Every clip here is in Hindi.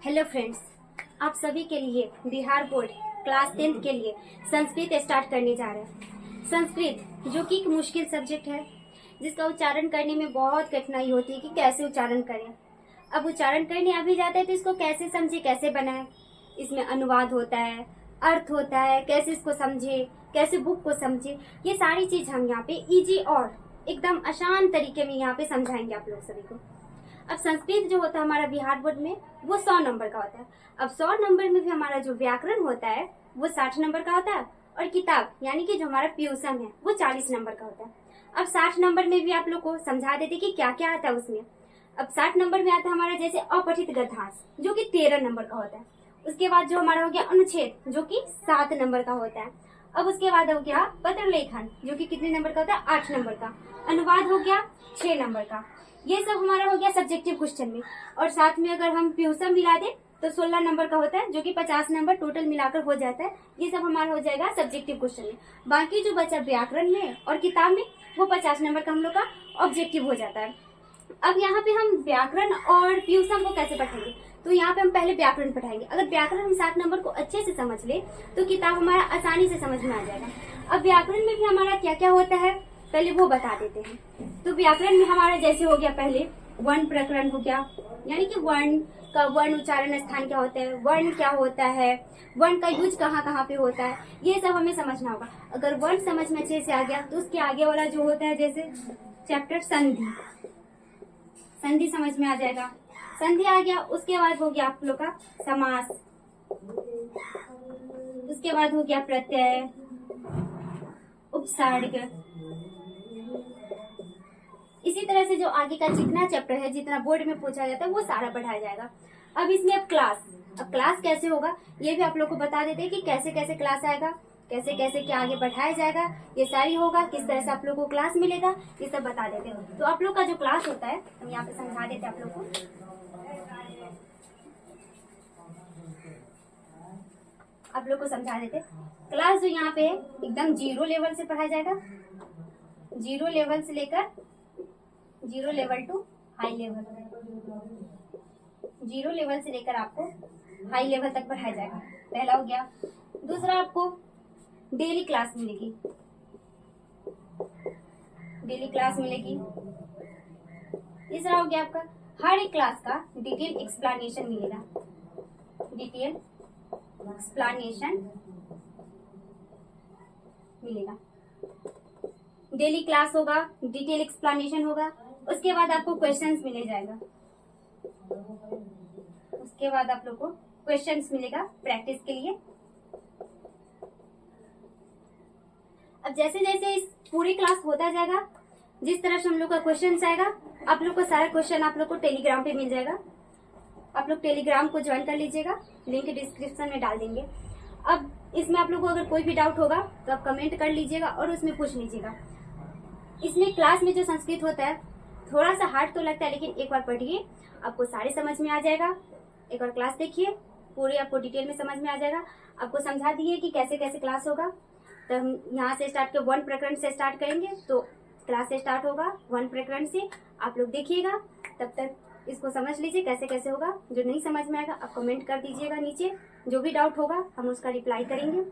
हेलो फ्रेंड्स, आप सभी के लिए बिहार बोर्ड क्लास 10th के लिए संस्कृत स्टार्ट करने जा रहे हैं। संस्कृत जो कि एक मुश्किल सब्जेक्ट है, जिसका उच्चारण करने में बहुत कठिनाई होती है कि कैसे उच्चारण करें। अब उच्चारण करने आ भी जाता है तो इसको कैसे समझे, कैसे बनाए। इसमें अनुवाद होता है, अर्थ होता है, कैसे इसको समझे, कैसे बुक को समझे। ये सारी चीज हम यहाँ पे इजी और एकदम आसान तरीके में यहाँ पे समझाएंगे आप लोग सभी को। अब संस्कृत जो होता है हमारा बिहार बोर्ड में वो 100 नंबर का होता है। अब 100 नंबर में भी हमारा जो व्याकरण होता है वो 60 नंबर का होता है, और किताब यानी कि जो हमारा प्यूसम है वो 40 नंबर का होता है। अब 60 नंबर में भी आप लोग को समझा देते कि क्या क्या आता है उसमें। अब 60 नंबर में आता है हमारा जैसे अपठित गद्यांश जो कि 13 नंबर का होता है। उसके बाद जो हमारा हो गया अनुच्छेद जो कि 7 नंबर का होता है। अब उसके बाद हो गया पत्र लेखन जो कि कितने नंबर का होता है, 8 नंबर का। अनुवाद हो गया 6 नंबर का। ये सब हमारा हो गया सब्जेक्टिव क्वेश्चन में। और साथ में अगर हम प्यूसम मिला दे तो 16 नंबर का होता है जो कि 50 नंबर टोटल मिलाकर हो जाता है। ये सब हमारा हो जाएगा सब्जेक्टिव क्वेश्चन में। बाकी जो बचा व्याकरण में और किताब में वो 50 नंबर का हम लोग का ऑब्जेक्टिव हो जाता है। अब यहाँ पे हम व्याकरण और प्यूसम को कैसे पढ़ेंगे, तो यहाँ पे हम पहले व्याकरण पढ़ाएंगे। अगर व्याकरण हम 7 नंबर को अच्छे से समझ ले तो किताब हमारा आसानी से समझ में आ जाएगा। अब व्याकरण में भी हमारा क्या क्या होता है पहले वो बता देते हैं। तो व्याकरण में हमारा जैसे हो गया पहले वर्ण प्रकरण हो गया, यानी कि वर्ण का वर्ण उच्चारण स्थान क्या होता है, वर्ण क्या होता है, वर्ण का यूज कहाँ कहाँ पे होता है, ये सब हमें समझना होगा। अगर वर्ण समझ में अच्छे से आ गया तो उसके आगे वाला जो होता है जैसे चैप्टर संधि, संधि समझ में आ जाएगा। संधि आ गया, उसके बाद हो गया आप लोग का समास, उसके बाद हो गया प्रत्यय, उपसर्ग। इसी तरह से जो आगे का जितना चैप्टर है, जितना बोर्ड में पूछा जाता है वो सारा पढ़ाया जाएगा। अब इसमें अब क्लास कैसे होगा ये भी आप लोग को बता देते हैं कि कैसे कैसे क्लास आएगा, कैसे कैसे क्या आगे पढ़ाया जाएगा, ये सारी होगा, किस तरह से आप लोग को क्लास मिलेगा, ये सब बता देते हैं। तो आप लोग का जो क्लास होता है हम यहाँ पे समझा देते हैं आप लोग को। आप लोग को समझा देते क्लास जो यहाँ पे है एकदम 0 लेवल से पढ़ाया जाएगा। 0 लेवल से लेकर 0 level to high level, 0 level से लेकर आपको हाई लेवल तक पढ़ाया जाएगा। पहला हो गया। दूसरा आपको डेली क्लास मिलेगी, डेली क्लास मिलेगी। तीसरा हो गया आपका हर एक क्लास का डिटेल एक्सप्लेनेशन मिलेगा, डिटेल एक्सप्लेनेशन मिलेगा। डेली क्लास होगा, डिटेल एक्सप्लेनेशन होगा। उसके बाद आपको क्वेश्चंस मिले जाएगा, उसके बाद आप लोग को क्वेश्चंस मिलेगा प्रैक्टिस के लिए। अब जैसे जैसे इस पूरी क्लास होता जाएगा, जिस तरह से हम लोग का क्वेश्चन आएगा, आप लोग को सारा क्वेश्चन आप लोग को टेलीग्राम पे मिल जाएगा। आप लोग टेलीग्राम को ज्वाइन कर लीजिएगा, लिंक डिस्क्रिप्शन में डाल देंगे। अब इसमें आप लोग को अगर कोई भी डाउट होगा तो आप कमेंट कर लीजिएगा और उसमें पूछ लीजिएगा। इसमें क्लास में जो संस्कृत होता है थोड़ा सा हार्ड तो लगता है, लेकिन एक बार पढ़िए आपको सारे समझ में आ जाएगा। एक बार क्लास देखिए, पूरी आपको डिटेल में समझ में आ जाएगा। आपको समझा दिए कि कैसे कैसे क्लास होगा। तो हम यहाँ से स्टार्ट कर वर्ण प्रकरण से स्टार्ट करेंगे, तो क्लास से स्टार्ट होगा वर्ण प्रकरण से। आप लोग देखिएगा, तब तक इसको समझ लीजिए कैसे कैसे होगा। जो नहीं समझ में आएगा आप कमेंट कर दीजिएगा नीचे, जो भी डाउट होगा हम उसका रिप्लाई करेंगे।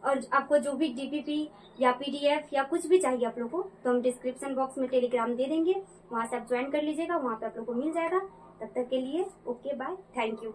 और आपको जो भी डीपीपी या पीडीएफ या कुछ भी चाहिए आप लोग को, तो हम डिस्क्रिप्शन बॉक्स में टेलीग्राम दे देंगे, वहां से आप ज्वाइन कर लीजिएगा, वहां पे आप लोग को मिल जाएगा। तब तक के लिए ओके, बाय, थैंक यू।